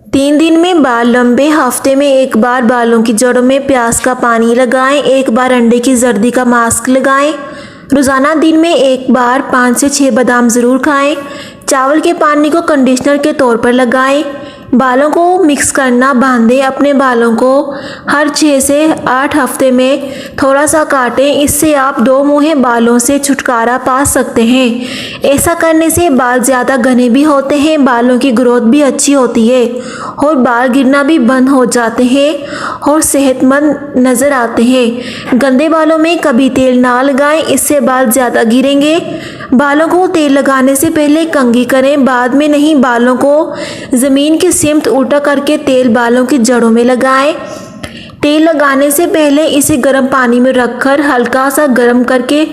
3 दिन में बाल लंबे। हफ्ते में एक बार बालों की जड़ों में प्याज का पानी लगाएं। एक बार अंडे की जर्दी का मास्क लगाएं। रोज़ाना दिन में एक बार 5 से 6 बादाम ज़रूर खाएं। चावल के पानी को कंडीशनर के तौर पर लगाएं। बालों को मिक्स करना बांधें। अपने बालों को हर 6 से 8 हफ्ते में थोड़ा सा काटें। इससे आप 2 मुँहे बालों से छुटकारा पा सकते हैं। ऐसा करने से बाल ज़्यादा घने भी होते हैं, बालों की ग्रोथ भी अच्छी होती है और बाल गिरना भी बंद हो जाते हैं और सेहतमंद नज़र आते हैं। गंदे बालों में कभी तेल ना लगाएं, इससे बाल ज़्यादा गिरेंगे। बालों को तेल लगाने से पहले कंघी करें, बाद में नहीं। बालों को ज़मीन की सिमत उल्टा करके तेल बालों की जड़ों में लगाएं। तेल लगाने से पहले इसे गर्म पानी में रखकर हल्का सा गर्म करके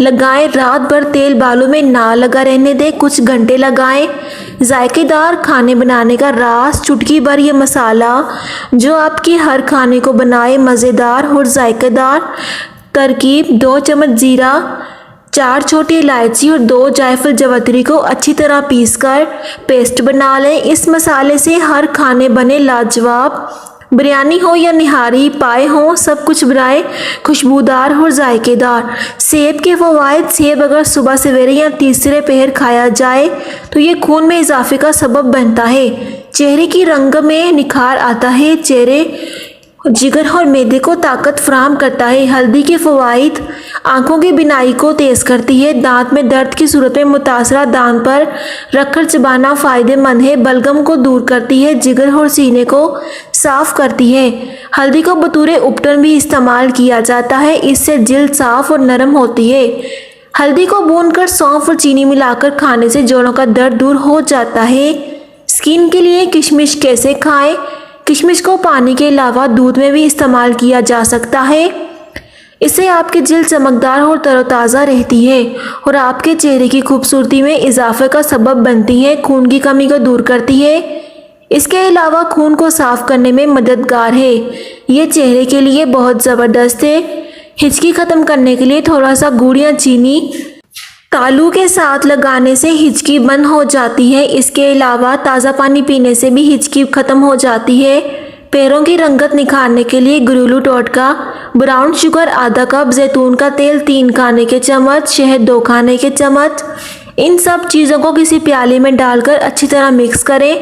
लगाएं। रात भर तेल बालों में ना लगा रहने दें, कुछ घंटे लगाएं। जायकेदार खाने बनाने का राज, चुटकी भर ये मसाला जो आपके हर खाने को बनाए मज़ेदार और जायकेदार। तरकीब: 2 चम्मच जीरा, 4 छोटी इलायची और 2 जायफल जवित्री को अच्छी तरह पीसकर पेस्ट बना लें। इस मसाले से हर खाने बने लाजवाब। बिरयानी हो या निहारी, पाए हों, सब कुछ बनाए खुशबूदार और जायकेदार। सेब के फ़वाइद: सेब अगर सुबह सवेरे या तीसरे पहर खाया जाए तो ये खून में इजाफे का सबब बनता है। चेहरे की रंग में निखार आता है। चेहरे, जिगर और मैदे को ताकत फराहम करता है। हल्दी के फ़वाइद: आंखों की बिनाई को तेज़ करती है। दांत में दर्द की सूरत में मुतासरा दांत पर रखकर चबाना फ़ायदेमंद है। बलगम को दूर करती है। जिगर और सीने को साफ़ करती है। हल्दी को बतौर उपटन भी इस्तेमाल किया जाता है, इससे जिल्द साफ़ और नरम होती है। हल्दी को भूनकर सौंफ और चीनी मिलाकर खाने से जोड़ों का दर्द दूर हो जाता है। स्किन के लिए किशमिश कैसे खाएं? किशमिश को पानी के अलावा दूध में भी इस्तेमाल किया जा सकता है। इससे आपकी जिल्द चमकदार और तरोताज़ा रहती है और आपके चेहरे की खूबसूरती में इजाफे का सबब बनती है। खून की कमी को दूर करती है। इसके अलावा खून को साफ़ करने में मददगार है। ये चेहरे के लिए बहुत ज़बरदस्त है। हिचकी ख़त्म करने के लिए थोड़ा सा गुड़ या चीनी तालू के साथ लगाने से हिचकी बंद हो जाती है। इसके अलावा ताज़ा पानी पीने से भी हिचकी ख़त्म हो जाती है। पैरों की रंगत निखारने के लिए घरेलू टोटका: ब्राउन शुगर आधा कप, जैतून का तेल 3 खाने के चम्मच, शहद 2 खाने के चम्मच। इन सब चीज़ों को किसी प्याले में डालकर अच्छी तरह मिक्स करें।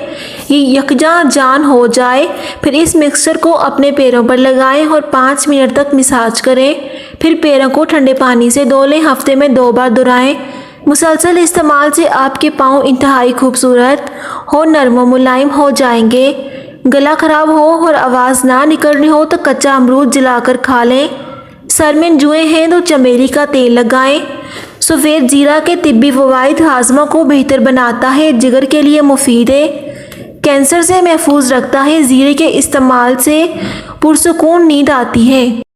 ये यकजान हो जाए, फिर इस मिक्सचर को अपने पैरों पर लगाएं और 5 मिनट तक मसाज करें। फिर पैरों को ठंडे पानी से धो लें। हफ्ते में 2 बार दोहराएं। मुसलसल इस्तेमाल से आपके पाँव इंतहाई खूबसूरत और नरम व मुलायम हो जाएंगे। गला खराब हो और आवाज़ ना निकलनी हो तो कच्चा अमरूद जलाकर खा लें। सर में जुए हैं तो चमेली का तेल लगाएं। सफ़ेद जीरा के तिब्बी फ़वाइद: हाजमा को बेहतर बनाता है, जिगर के लिए मुफीद है, कैंसर से महफूज रखता है। जीरे के इस्तेमाल से पुरसुकून नींद आती है।